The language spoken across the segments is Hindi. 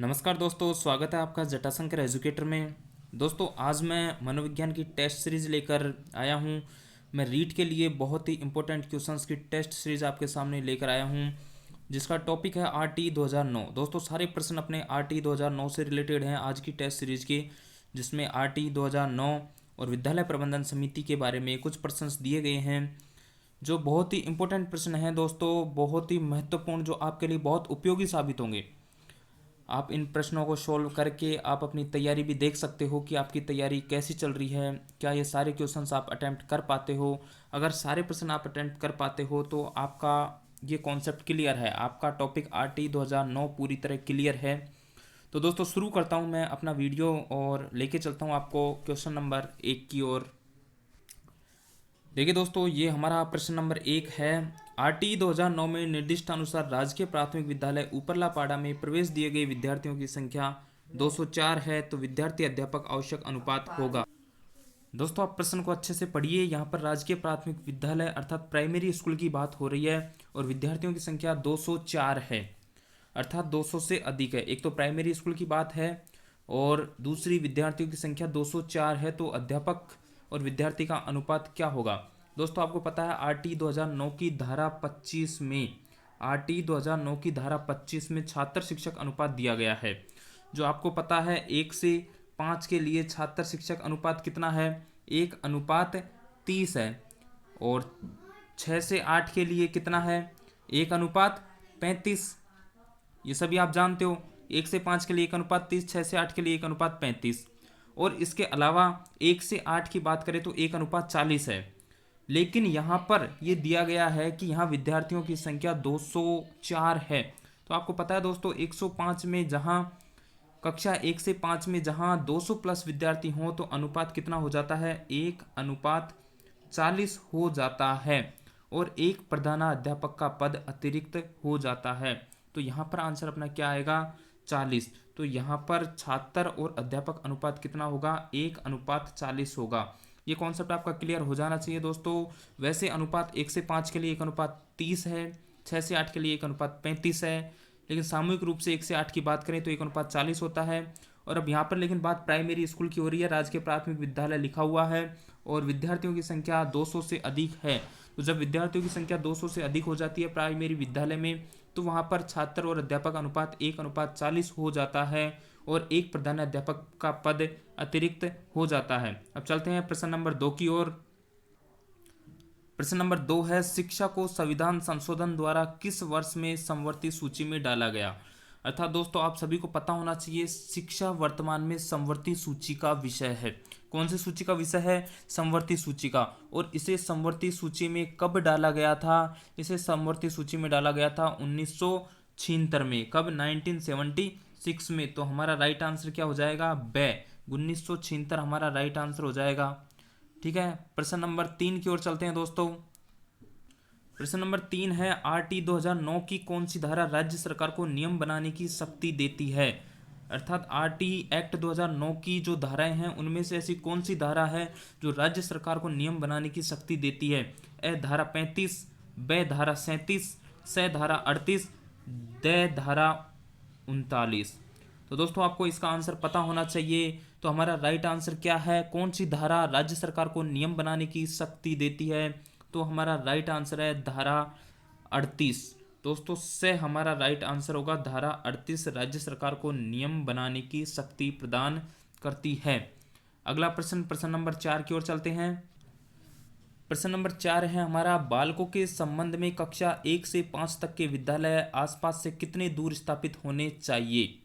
नमस्कार दोस्तों, स्वागत है आपका जटाशंकर एजुकेटर में। दोस्तों आज मैं मनोविज्ञान की टेस्ट सीरीज लेकर आया हूं। मैं रीट के लिए बहुत ही इंपॉर्टेंट क्वेश्चंस की टेस्ट सीरीज आपके सामने लेकर आया हूं, जिसका टॉपिक है आरटी 2009। दोस्तों सारे प्रश्न अपने आरटी 2009 से रिलेटेड हैं आज की टेस्ट सीरीज के, जिसमें आरटी 2009 और विद्यालय प्रबंधन समिति के बारे में कुछ प्रश्न दिए गए हैं, जो बहुत ही इंपॉर्टेंट प्रश्न हैं दोस्तों, बहुत ही महत्वपूर्ण, जो आपके लिए बहुत उपयोगी साबित होंगे। आप इन प्रश्नों को सॉल्व करके आप अपनी तैयारी भी देख सकते हो कि आपकी तैयारी कैसी चल रही है, क्या ये सारे क्वेश्चंस आप अटेम्प्ट कर पाते हो। अगर सारे प्रश्न आप अटेम्प्ट कर पाते हो तो आपका ये कॉन्सेप्ट क्लियर है, आपका टॉपिक आरटी 2009 पूरी तरह क्लियर है। तो दोस्तों शुरू करता हूँ मैं अपना वीडियो और लेके चलता हूँ आपको क्वेश्चन नंबर 1 की ओर। देखिए दोस्तों, ये हमारा प्रश्न नंबर 1 है। आरटी 2009 में निर्दिष्ट अनुसार राजकीय प्राथमिक विद्यालय ऊपरलापाड़ा में प्रवेश दिए गए विद्यार्थियों की संख्या 204 है, तो विद्यार्थी अध्यापक आवश्यक अनुपात होगा। दोस्तों आप प्रश्न को अच्छे से पढ़िए। यहाँ पर राजकीय प्राथमिक विद्यालय अर्थात प्राइमरी स्कूल की बात हो रही है और विद्यार्थियों की संख्या 204 है, अर्थात 200 से अधिक है। एक तो प्राइमरी स्कूल की बात है और दूसरी विद्यार्थियों की संख्या 204 है, तो अध्यापक और विद्यार्थी का अनुपात क्या होगा। दोस्तों आपको पता है आरटी 2009 की धारा 25 में, आरटी 2009 की धारा 25 में छात्र शिक्षक अनुपात दिया गया है, जो आपको पता है 1 से 5 के लिए छात्र शिक्षक अनुपात कितना है, 1:30 है। और 6 से 8 के लिए कितना है, 1:35। ये सभी आप जानते हो। 1 से 5 के लिए 1:30, 6 से 8 के लिए 1:35। और इसके अलावा 1 से 8 की बात करें तो 1:40 है। लेकिन यहाँ पर ये दिया गया है कि यहाँ विद्यार्थियों की संख्या 204 है। तो आपको पता है दोस्तों, 105 में जहाँ कक्षा 1 से 5 में जहाँ 200 प्लस विद्यार्थी हों तो अनुपात कितना हो जाता है, 1:40 हो जाता है और एक प्रधानाध्यापक का पद अतिरिक्त हो जाता है। तो यहाँ पर आंसर अपना क्या आएगा, 40। तो यहाँ पर छात्र और अध्यापक अनुपात कितना होगा, 1:40 होगा। ये कॉन्सेप्ट आपका क्लियर हो जाना चाहिए दोस्तों। वैसे अनुपात 1 से 5 के लिए 1:30 है, 6 से 8 के लिए 1:35 है, लेकिन सामूहिक रूप से 1 से 8 की बात करें तो 1:40 होता है। और अब यहाँ पर लेकिन बात प्राइमरी स्कूल की हो रही है, राजकीय प्राथमिक विद्यालय लिखा हुआ है और विद्यार्थियों की संख्या 200 से अधिक है। तो जब विद्यार्थियों की संख्या 200 से अधिक हो जाती है प्राइमरी विद्यालय में, तो वहाँ पर छात्र और अध्यापक अनुपात 1:40 हो जाता है और एक प्रधानाध्यापक का पद अतिरिक्त हो जाता है। अब चलते हैं प्रश्न नंबर 2 की ओर। प्रश्न नंबर 2 है, शिक्षा को संविधान संशोधन द्वारा किस वर्ष में समवर्ती सूची में डाला गया। अर्थात दोस्तों आप सभी को पता होना चाहिए, शिक्षा वर्तमान में समवर्ती सूची का विषय है। कौन सी सूची का विषय है, समवर्ती सूची का। और इसे समवर्ती सूची में कब डाला गया था, इसे समवर्ती सूची में डाला गया था 1976 में। कब, 1976 में। तो हमारा राइट आंसर क्या हो जाएगा, बे 1976 हमारा राइट आंसर हो जाएगा। ठीक है, प्रश्न नंबर 3 की ओर चलते हैं दोस्तों। प्रश्न नंबर 3 है, आरटी 2009 की कौन सी धारा राज्य सरकार को नियम बनाने की शक्ति देती है। अर्थात आरटी एक्ट 2009 की जो धाराएं हैं उनमें से ऐसी कौन सी धारा है जो राज्य सरकार को नियम बनाने की शक्ति देती है। ए धारा 35, बे धारा 37, से धारा 38, दे धारा 39। तो दोस्तों आपको इसका आंसर पता होना चाहिए। तो हमारा राइट आंसर क्या है, कौन सी धारा राज्य सरकार को नियम बनाने की शक्ति देती है। तो हमारा राइट आंसर है धारा 38। दोस्तों से हमारा राइट आंसर होगा धारा 38, राज्य सरकार को नियम बनाने की शक्ति प्रदान करती है। अगला प्रश्न, प्रश्न नंबर 4 की ओर चलते हैं। प्रश्न नंबर 4 है हमारा, बालकों के संबंध में कक्षा 1 से 5 तक के विद्यालय आसपास से कितने दूर स्थापित होने चाहिए।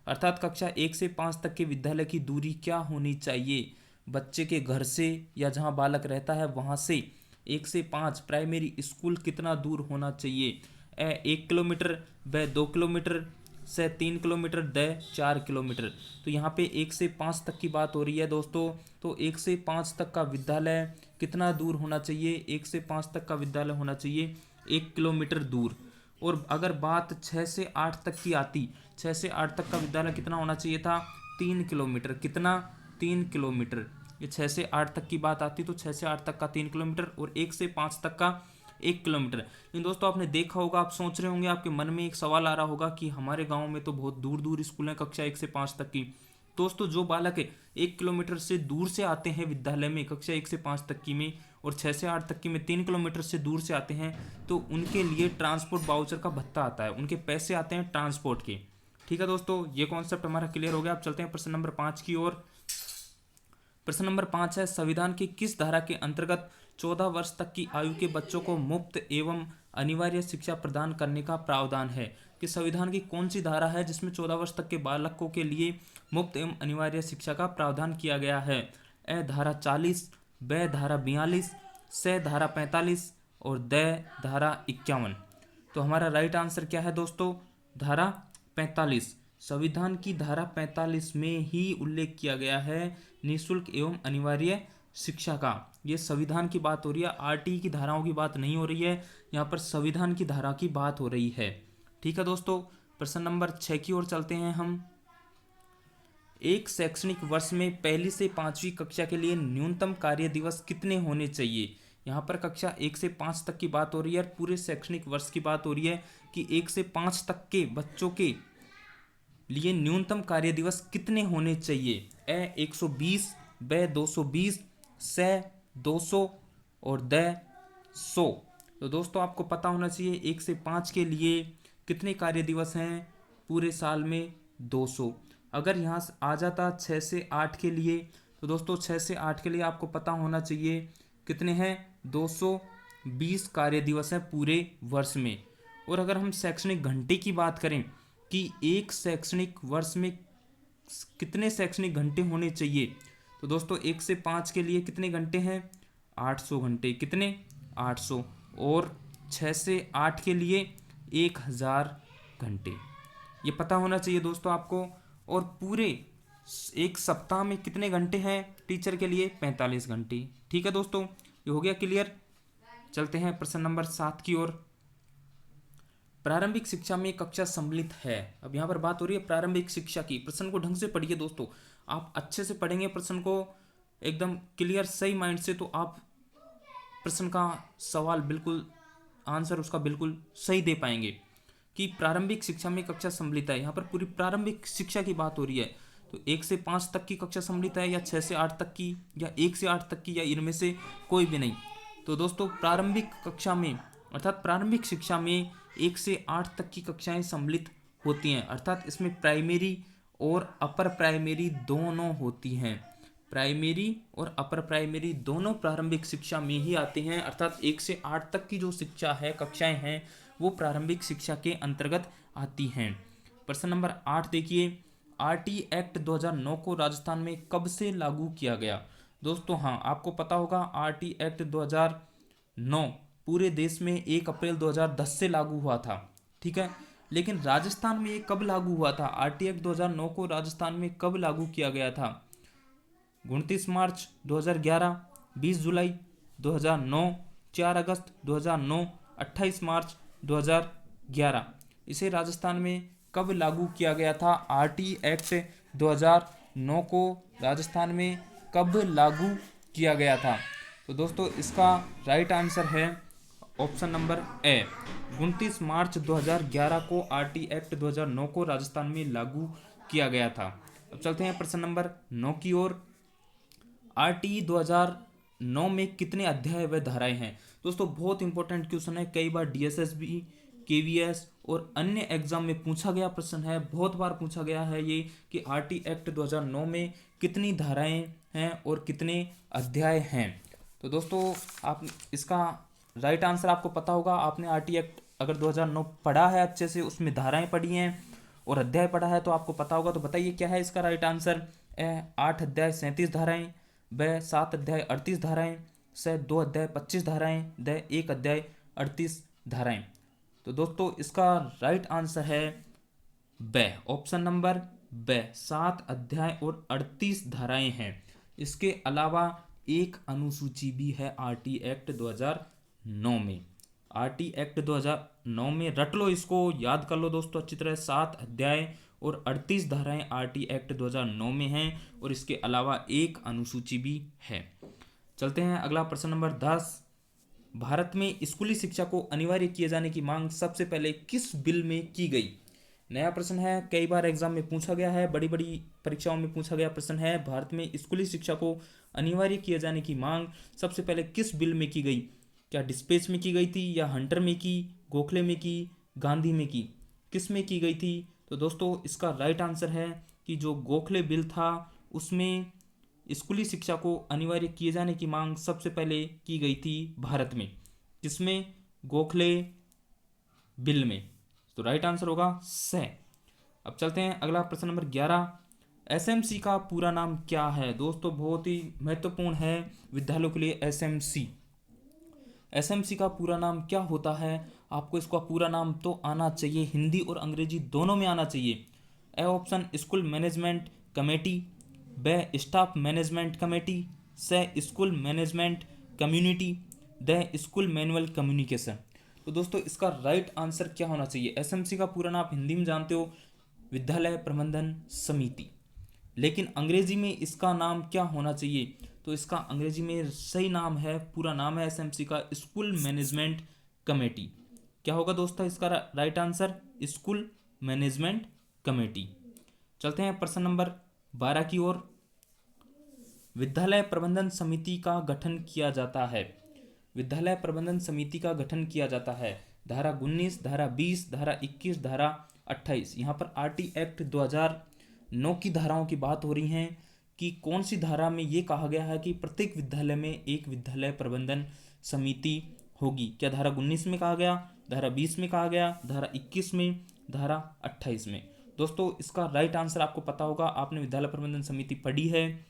अर्थात कक्षा 1 से 5 तक के विद्यालय की दूरी क्या होनी चाहिए, बच्चे के घर से या जहां बालक रहता है वहां से 1 से 5 प्राइमरी स्कूल कितना दूर होना चाहिए। 1 किलोमीटर, ब 2 किलोमीटर, से 3 किलोमीटर, द 4 किलोमीटर। तो यहाँ पे 1 से 5 तक की बात हो रही है दोस्तों। तो 1 से 5 तक का विद्यालय कितना दूर होना चाहिए, 1 से 5 तक का विद्यालय होना चाहिए 1 किलोमीटर दूर। और अगर बात 6 से 8 तक की आती, 6 से 8 तक का विद्यालय कितना होना चाहिए था, 3 किलोमीटर। कितना, 3 किलोमीटर। ये 6 से 8 तक की बात आती तो 6 से 8 तक का 3 किलोमीटर और 1 से 5 तक का 1 किलोमीटर। लेकिन दोस्तों आपने देखा होगा, आप सोच रहे होंगे, आपके मन में एक सवाल आ रहा होगा कि हमारे गांव में तो बहुत दूर दूर स्कूल हैं कक्षा 1 से 5 तक की। दोस्तों जो बालक 1 किलोमीटर से दूर से आते हैं विद्यालय में कक्षा 1 से 5 तक की में, और 6 से 8 तक की में 3 किलोमीटर से दूर से आते हैं, तो उनके लिए ट्रांसपोर्ट वाउचर का भत्ता आता है, उनके पैसे आते हैं ट्रांसपोर्ट के। ठीक है दोस्तों, ये कॉन्सेप्ट हमारा क्लियर हो गया। अब चलते हैं प्रश्न नंबर 5 की ओर। प्रश्न नंबर 5 है, संविधान की किस धारा के अंतर्गत 14 वर्ष तक की आयु के बच्चों को मुफ्त एवं अनिवार्य शिक्षा प्रदान करने का प्रावधान है? कि संविधान की कौन सी धारा है जिसमें 14 वर्ष तक के बालकों के लिए मुफ्त एवं अनिवार्य शिक्षा का प्रावधान किया गया है? ए धारा 40, ब धारा 42, स धारा 45 और द धारा 51। तो हमारा राइट आंसर क्या है दोस्तों? धारा 45। संविधान की धारा 45 में ही उल्लेख किया गया है निःशुल्क एवं अनिवार्य शिक्षा का। ये संविधान की बात हो रही है, आरटीई की धाराओं की बात नहीं हो रही है, यहाँ पर संविधान की धारा की बात हो रही है। ठीक है दोस्तों, प्रश्न नंबर 6 की ओर चलते हैं हम। एक शैक्षणिक वर्ष में 1 से 5वीं कक्षा के लिए न्यूनतम कार्य दिवस कितने होने चाहिए? यहाँ पर कक्षा 1 से 5 तक की बात हो रही है और पूरे शैक्षणिक वर्ष की बात हो रही है कि 1 से 5 तक के बच्चों के लिए न्यूनतम कार्य दिवस कितने होने चाहिए? ए 120, ब 220, स 200 और द 100। तो दोस्तों आपको पता होना चाहिए 1 से 5 के लिए कितने कार्य दिवस हैं पूरे साल में? 200। अगर यहाँ से आ जाता 6 से 8 के लिए, तो दोस्तों 6 से 8 के लिए आपको पता होना चाहिए कितने हैं? 220 कार्य दिवस हैं पूरे वर्ष में। और अगर हम शैक्षणिक घंटे की बात करें कि एक शैक्षणिक वर्ष में कितने शैक्षणिक घंटे होने चाहिए, तो दोस्तों 1 से 5 के लिए कितने घंटे हैं? 800 घंटे। कितने? 800। और 6 से 8 के लिए 1000 घंटे। ये पता होना चाहिए दोस्तों आपको। और पूरे एक सप्ताह में कितने घंटे हैं टीचर के लिए? 45 घंटे। ठीक है दोस्तों, ये हो गया क्लियर। चलते हैं प्रश्न नंबर 7 की ओर। प्रारंभिक शिक्षा में कक्षा सम्मिलित है। अब यहाँ पर बात हो रही है प्रारंभिक शिक्षा की। प्रश्न को ढंग से पढ़िए दोस्तों, आप अच्छे से पढ़ेंगे प्रश्न को एकदम क्लियर सही माइंड से, तो आप प्रश्न का सवाल बिल्कुल आंसर उसका बिल्कुल सही दे पाएंगे। कि प्रारंभिक शिक्षा में कक्षा सम्मिलित है, यहाँ पर पूरी प्रारंभिक शिक्षा की बात हो रही है। तो 1 से 5 तक की कक्षा सम्मिलित है, या 6 से 8 तक की, या 1 से 8 तक की, या इनमें से कोई भी नहीं। तो दोस्तों प्रारंभिक कक्षा में अर्थात प्रारंभिक शिक्षा में 1 से 8 तक की कक्षाएं सम्मिलित होती हैं, अर्थात इसमें प्राइमरी और अपर प्राइमरी दोनों होती हैं। प्राइमरी और अपर प्राइमरी दोनों प्रारंभिक शिक्षा में ही आते हैं, अर्थात 1 से 8 तक की जो शिक्षा है, कक्षाएं हैं, वो प्रारंभिक शिक्षा के अंतर्गत आती हैं। प्रश्न नंबर 8 देखिए, आरटी एक्ट 2009 को राजस्थान में कब से लागू किया गया? दोस्तों हाँ, आपको पता होगा आरटी एक्ट 2009 पूरे देश में 1 अप्रैल 2010 से लागू हुआ था। ठीक है, लेकिन राजस्थान में ये कब लागू हुआ था? आरटी एक्ट 2009 को राजस्थान में कब लागू किया गया था? 29 मार्च 2011, 20 जुलाई 2009, 4 अगस्त 2009, 28 मार्च 2011। इसे राजस्थान में कब लागू किया गया था? आरटी एक्ट 2009 को राजस्थान में कब लागू किया गया था? तो दोस्तों इसका राइट आंसर है ऑप्शन नंबर ए, 29 मार्च 2011 को आरटी एक्ट 2009 को राजस्थान में लागू किया गया था। अब चलते हैं प्रश्न नंबर 9 की ओर। आरटी 2009 में कितने अध्याय व धाराएं हैं? दोस्तों बहुत इंपॉर्टेंट क्वेश्चन है, कई बार डीएसएसबी, केवीएस और अन्य एग्जाम में पूछा गया प्रश्न है, बहुत बार पूछा गया है ये कि आरटी एक्ट 2009 में कितनी धाराएं हैं और कितने अध्याय हैं। तो दोस्तों आप इसका राइट आंसर आपको पता होगा, आपने आरटी एक्ट अगर 2009 पढ़ा है अच्छे से, उसमें धाराएं पढ़ी हैं और अध्याय पढ़ा है, तो आपको पता होगा। तो बताइए क्या है इसका राइट आंसर? 8 अध्याय 37 धाराएं, ब 7 अध्याय 38 धाराएं, स 2 अध्याय 25 धाराएं, द 1 अध्याय 38 धाराएं। तो दोस्तों इसका राइट आंसर है ब, ऑप्शन नंबर ब, 7 अध्याय और 38 धाराएं हैं। इसके अलावा एक अनुसूची भी है आरटी एक्ट 2009 में। आरटी एक्ट 2009 में रट लो, इसको याद कर लो दोस्तों अच्छी तरह, 7 अध्याय और 38 धाराएं आरटी एक्ट 2009 में हैं, और इसके अलावा एक अनुसूची भी है। चलते हैं अगला प्रश्न नंबर 10। भारत में स्कूली शिक्षा को अनिवार्य किए जाने की मांग सबसे पहले किस बिल में की गई? नया प्रश्न है, कई बार एग्जाम में पूछा गया है, बड़ी बड़ी परीक्षाओं में पूछा गया प्रश्न है। भारत में स्कूली शिक्षा को अनिवार्य किए जाने की मांग सबसे पहले किस बिल में की गई? क्या डिस्पेच में की गई थी, या हंटर में की, गोखले में की, गांधी में की? किस में की गई थी? तो दोस्तों इसका राइट आंसर है कि जो गोखले बिल था उसमें स्कूली शिक्षा को अनिवार्य किए जाने की मांग सबसे पहले की गई थी भारत में। किसमें? गोखले बिल में। तो राइट आंसर होगा से। अब चलते हैं अगला प्रश्न नंबर 11। एसएमसी का पूरा नाम क्या है? दोस्तों बहुत ही महत्वपूर्ण है विद्यालयों के लिए एसएमसी। एसएमसी का पूरा नाम क्या होता है? आपको इसका पूरा नाम तो आना चाहिए, हिंदी और अंग्रेजी दोनों में आना चाहिए। A option school management committee, b staff management committee, c school management community, d school manual communication. तो दोस्तों इसका राइट आंसर क्या होना चाहिए? एसएमसी का पूरा नाम हिंदी में जानते हो, विद्यालय प्रबंधन समिति, लेकिन अंग्रेजी में इसका नाम क्या होना चाहिए? तो इसका अंग्रेजी में सही नाम है, पूरा नाम है एसएमसी का स्कूल मैनेजमेंट कमेटी। क्या होगा दोस्तों इसका right answer? School management committee. चलते हैं प्रश्न नंबर 12 की ओर। विद्यालय प्रबंधन समिति का गठन किया जाता है। विद्यालय प्रबंधन समिति का गठन किया जाता है धारा 19, धारा 20, धारा 21, धारा 28। यहाँ पर आरटी एक्ट 2009 की धाराओं की बात हो रही है कि कौन सी धारा में ये कहा गया है कि प्रत्येक विद्यालय में एक विद्यालय प्रबंधन समिति होगी? क्या धारा 19 में कहा गया, धारा 20 में कहा गया, धारा 21 में, धारा 28 में? दोस्तों इसका राइट आंसर आपको पता होगा, आपने विद्यालय प्रबंधन समिति पढ़ी है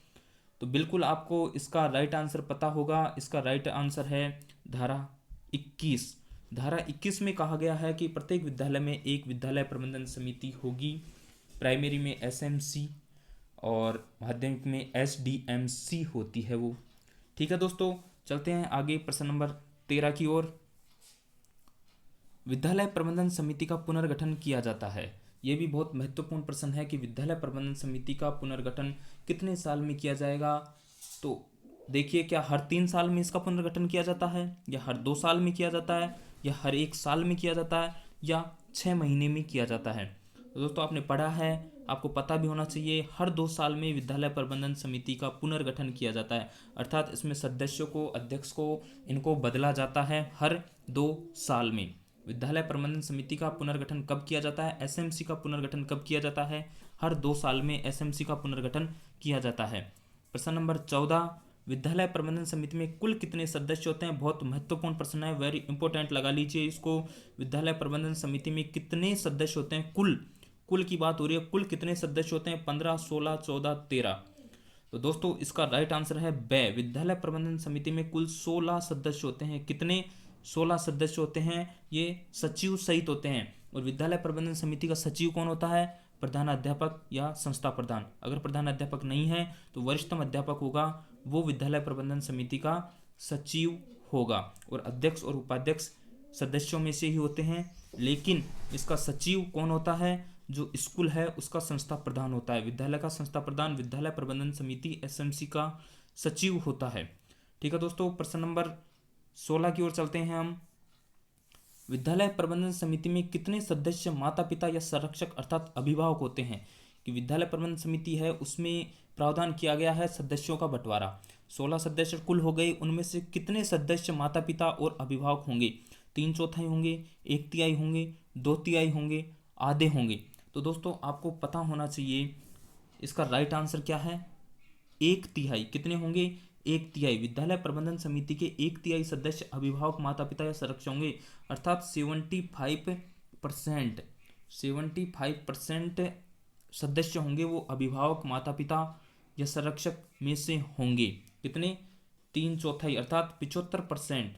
तो बिल्कुल आपको इसका राइट आंसर पता होगा। इसका राइट आंसर है धारा 21। धारा 21 में कहा गया है कि प्रत्येक विद्यालय में एक विद्यालय प्रबंधन समिति होगी। प्राइमरी में एसएमसी और माध्यमिक में एसडीएमसी होती है वो। ठीक है दोस्तों, चलते हैं आगे प्रश्न नंबर 13 की ओर। विद्यालय प्रबंधन समिति का पुनर्गठन किया जाता है। यह भी बहुत महत्वपूर्ण प्रश्न है कि विद्यालय प्रबंधन समिति का पुनर्गठन कितने साल में किया जाएगा? तो देखिए, क्या हर 3 साल में इसका पुनर्गठन किया जाता है, या हर 2 साल में किया जाता है, या हर 1 साल में किया जाता है, या 6 महीने में किया जाता है? तो दोस्तों आपने पढ़ा है, आपको पता भी होना चाहिए, हर 2 साल में विद्यालय प्रबंधन समिति का पुनर्गठन किया जाता है। अर्थात इसमें सदस्यों को, अध्यक्ष को, इनको बदला जाता है हर 2 साल में। विद्यालय प्रबंधन समिति का पुनर्गठन कब किया जाता है? एसएमसी का पुनर्गठन कब किया जाता है? हर 2 साल में एसएमसी का पुनर्गठन किया जाता है। प्रश्न नंबर 14। विद्यालय प्रबंधन समिति में कुल कितने सदस्य होते हैं? बहुत महत्वपूर्ण प्रश्न है, वेरी इंपॉर्टेंट, लगा लीजिए इसको। विद्यालय प्रबंधन समिति में कितने सदस्य होते हैं? कुल की बात हो रही है, कुल कितने सदस्य होते हैं? 15, 16, 14, 13। तो दोस्तों इसका राइट आंसर है बे। विद्यालय प्रबंधन समिति में कुल 16 सदस्य होते हैं। कितने? 16 सदस्य होते हैं। ये सचिव सहित होते हैं। और विद्यालय प्रबंधन समिति का सचिव कौन होता है? प्रधानाध्यापक या संस्था प्रधान। अगर प्रधानाध्यापक नहीं है तो वरिष्ठतम अध्यापक होगा, वो विद्यालय प्रबंधन समिति का सचिव होगा। और अध्यक्ष और उपाध्यक्ष सदस्यों में से ही होते हैं, लेकिन इसका सचिव कौन होता है? जो स्कूल है उसका संस्था प्रधान होता है। विद्यालय का संस्था प्रधान विद्यालय प्रबंधन समिति एसएमसी का सचिव होता है। ठीक है दोस्तों, प्रश्न नंबर 16 की ओर चलते हैं हम। विद्यालय प्रबंधन समिति में कितने सदस्य माता पिता या संरक्षक अर्थात अभिभावक होते हैं? कि विद्यालय प्रबंधन समिति है उसमें प्रावधान किया गया है सदस्यों का बंटवारा। 16 सदस्य कुल हो गए, उनमें से कितने सदस्य माता पिता और अभिभावक होंगे? 3/4 होंगे, 1/3 होंगे, 2/3 होंगे, आधे होंगे? तो दोस्तों आपको पता होना चाहिए इसका राइट आंसर क्या है? 1/3। कितने होंगे? 1/3। विद्यालय प्रबंधन समिति के 1/3 सदस्य अभिभावक, माता पिता या संरक्षक होंगे। अर्थात 75% सदस्य होंगे वो अभिभावक, माता पिता या संरक्षक में से होंगे। कितने? 3/4 अर्थात 75%।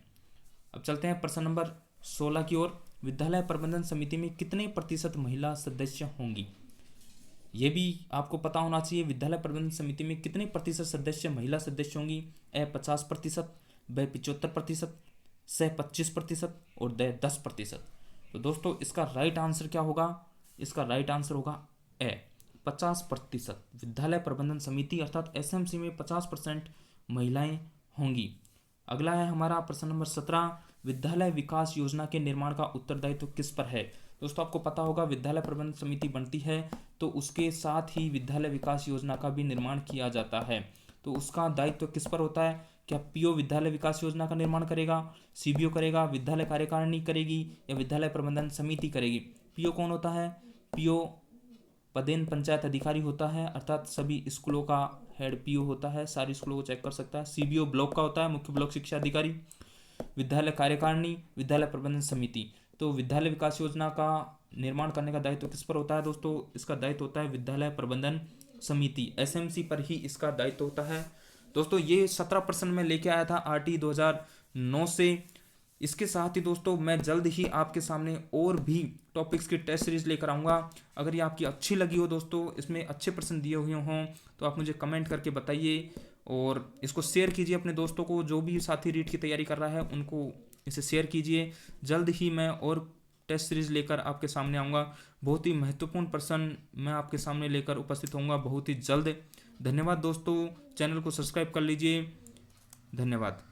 अब चलते हैं प्रश्न नंबर 16 की ओर। विद्यालय प्रबंधन समिति में कितने प्रतिशत महिला सदस्य होंगी? ये भी आपको पता होना चाहिए। विद्यालय प्रबंधन समिति में कितने प्रतिशत सदस्य महिला सदस्य होंगी? ए 50%, ब 75%, से 25% और द 10%। तो दोस्तों इसका राइट आंसर क्या होगा? इसका राइट आंसर होगा ए 50%। विद्यालय प्रबंधन समिति अर्थात एसएमसी में 50% महिलाएं होंगी। अगला है हमारा प्रश्न नंबर 17, विद्यालय विकास योजना के निर्माण का उत्तरदायित्व किस पर है। दोस्तों आपको पता होगा विद्यालय प्रबंधन समिति बनती है तो उसके साथ ही विद्यालय विकास योजना का भी निर्माण किया जाता है। तो उसका दायित्व किस पर होता है। क्या पीओ विद्यालय विकास योजना का निर्माण करेगा, सीबीओ करेगा, विद्यालय कार्यकारिणी करेगी या विद्यालय प्रबंधन समिति करेगी। पीओ कौन होता है। पीओ पदेन पंचायत अधिकारी होता है, अर्थात सभी स्कूलों का हेड पीओ होता है, सारे स्कूलों को चेक कर सकता है। सीबीओ ब्लॉक का होता है, मुख्य ब्लॉक शिक्षा अधिकारी। विद्यालय कार्यकारिणी, विद्यालय प्रबंधन समिति। तो विद्यालय विकास योजना का निर्माण करने का दायित्व किस पर होता है दोस्तों। इसका दायित्व होता है विद्यालय प्रबंधन समिति, एसएमसी पर ही इसका दायित्व होता है। दोस्तों ये 17 प्रश्न में लेके आया था आरटी 2009 से। इसके साथ ही दोस्तों मैं जल्द ही आपके सामने और भी टॉपिक्स की टेस्ट सीरीज लेकर आऊँगा। अगर ये आपकी अच्छी लगी हो दोस्तों, इसमें अच्छे प्रश्न दिए हुए हों तो आप मुझे कमेंट करके बताइए और इसको शेयर कीजिए अपने दोस्तों को। जो भी साथी रीट की तैयारी कर रहा है उनको इसे शेयर कीजिए। जल्द ही मैं और टेस्ट सीरीज लेकर आपके सामने आऊँगा। बहुत ही महत्वपूर्ण प्रश्न मैं आपके सामने लेकर उपस्थित होऊंगा बहुत ही जल्द। धन्यवाद दोस्तों, चैनल को सब्सक्राइब कर लीजिए। धन्यवाद।